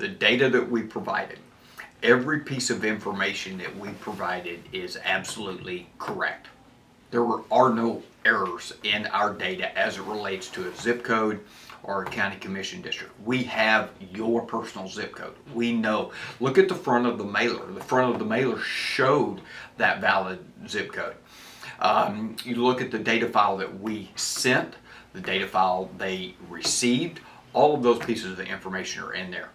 the data that we provided, every piece of information that we provided is absolutely correct. There are no errors in our data as it relates to a zip code or a county commission district. We have your personal zip code. We know. Look at the front of the mailer. The front of the mailer showed that valid zip code. You look at the data file that we sent, the data file they received, all of those pieces of information are in there.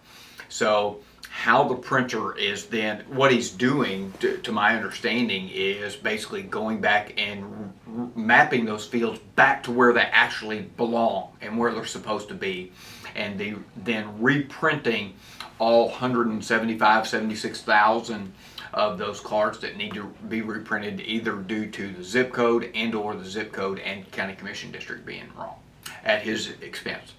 So how the printer is then, what he's doing, to my understanding, is basically going back and mapping those fields back to where they actually belong and where they're supposed to be, and then reprinting all 76,000 of those cards that need to be reprinted, either due to the zip code or the zip code and county commission district being wrong at his expense.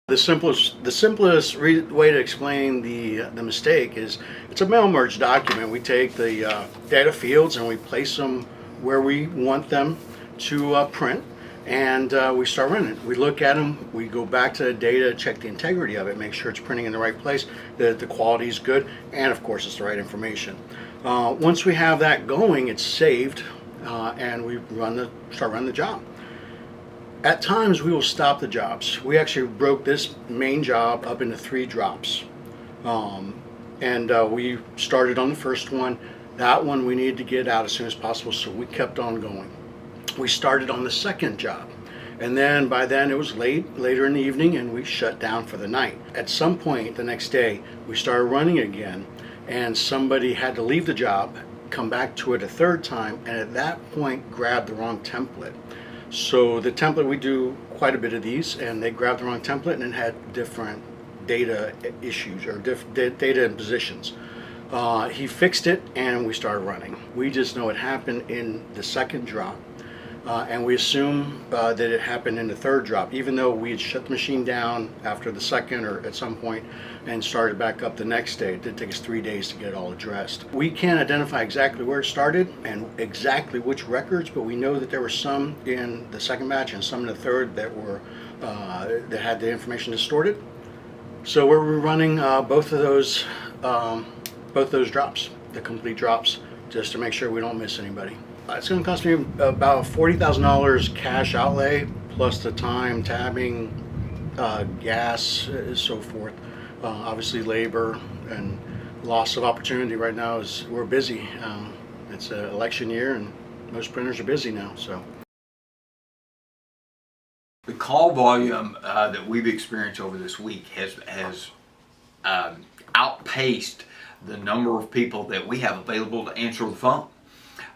The simplest way to explain the mistake is it's a mail merge document. We take the data fields and we place them where we want them to print, and we start running it. We look at them, we go back to the data, check the integrity of it, make sure it's printing in the right place, that the quality is good, and of course it's the right information. Once we have that going, it's saved, and we start running the job. At times we will stop the jobs. We actually broke this main job up into 3 drops. We started on the first one. That one we needed to get out as soon as possible, so we kept on going. We started on the second job, and then by then it was later in the evening, and we shut down for the night. At some point the next day we started running again, and somebody had to leave the job, come back to it a third time, and at that point grabbed the wrong template. So the template, we do quite a bit of these, and they grabbed the wrong template and it had different data issues or data and positions. He fixed it and we started running. We just know it happened in the second drop, and we assume that it happened in the third drop, even though we had shut the machine down after the second or at some point and started back up the next day. It did take us 3 days to get it all addressed. We can't identify exactly where it started and exactly which records, but we know that there were some in the second batch and some in the third that were that had the information distorted. So we're running both of those drops, the complete drops, just to make sure we don't miss anybody. It's going to cost me about $40,000 cash outlay, plus the time, tabbing, gas, so forth. Obviously labor and loss of opportunity right now is we're busy. It's an election year and most printers are busy now. So the call volume that we've experienced over this week has outpaced the number of people that we have available to answer the phone.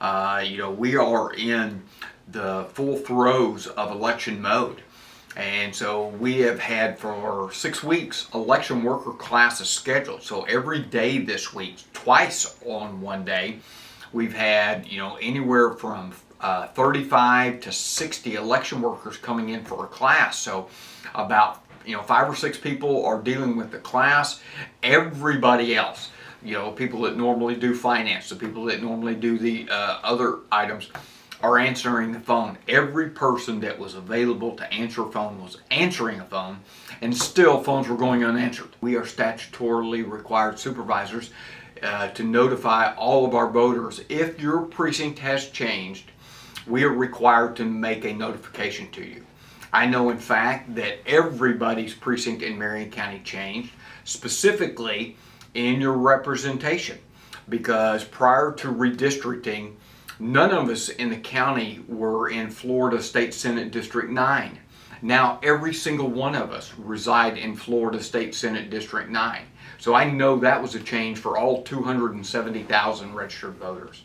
We are in the full throes of election mode, and so we have had for 6 weeks election worker classes scheduled. So every day this week, twice on one day, we've had anywhere from 35 to 60 election workers coming in for a class. So about 5 or 6 people are dealing with the class. Everybody else, people that normally do finance, the people that normally do the other items, are answering the phone. Every person that was available to answer a phone was answering a phone, and still phones were going unanswered. We are statutorily required supervisors to notify all of our voters. If your precinct has changed, we are required to make a notification to you. I know in fact that everybody's precinct in Marion County changed, specifically in your representation, because prior to redistricting, none of us in the county were in Florida State Senate District 9. Now every single one of us reside in Florida State Senate District 9. So I know that was a change for all 270,000 registered voters.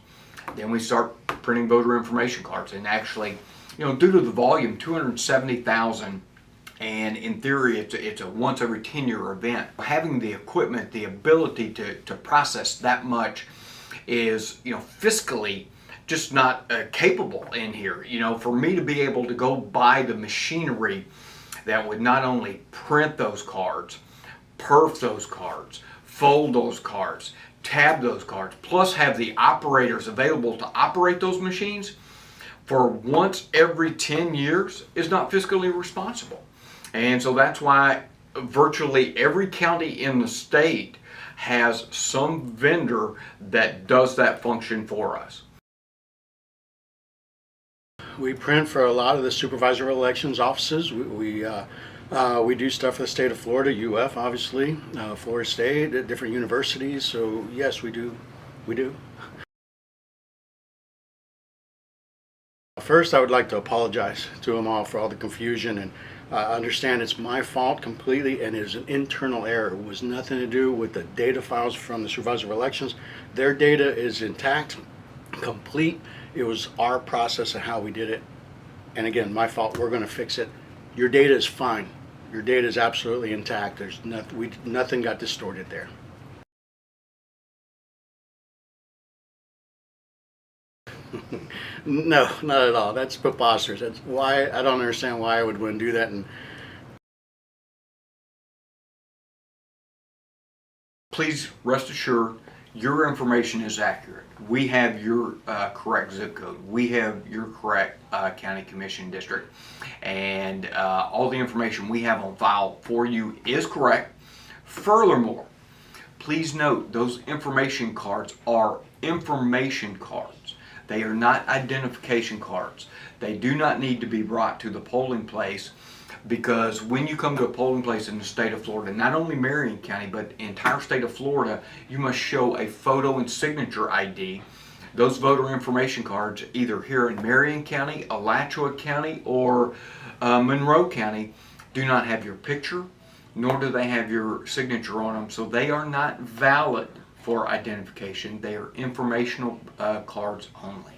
Then we start printing voter information cards, and actually, due to the volume, 270,000, and in theory it's a once every 10-year event. Having the equipment, the ability to process that much is fiscally just not capable in here. For me to be able to go buy the machinery that would not only print those cards, perf those cards, fold those cards, tab those cards, plus have the operators available to operate those machines for once every 10 years is not fiscally responsible. And so that's why virtually every county in the state has some vendor that does that function for us. We print for a lot of the supervisor elections offices. We do stuff for the state of Florida, UF obviously, Florida State, at different universities. So yes, we do. We do. First, I would like to apologize to them all for all the confusion, and understand it's my fault completely, and it is an internal error. It was nothing to do with the data files from the supervisor of elections. Their data is intact, complete. It was our process of how we did it. And again, my fault. We're going to fix it. Your data is fine. Your data is absolutely intact. There's nothing got distorted there. No, not at all. That's preposterous. That's why I don't understand why I would want to do that. And please rest assured, your information is accurate. We have your correct zip code. We have your correct county commission district, and all the information we have on file for you is correct. Furthermore, please note those information cards are information cards. They are not identification cards. They do not need to be brought to the polling place, because when you come to a polling place in the state of Florida, not only Marion County, but the entire state of Florida, you must show a photo and signature ID. Those voter information cards, either here in Marion County, Alachua County, or Monroe County, do not have your picture, nor do they have your signature on them, so they are not valid for identification. They are informational cards only.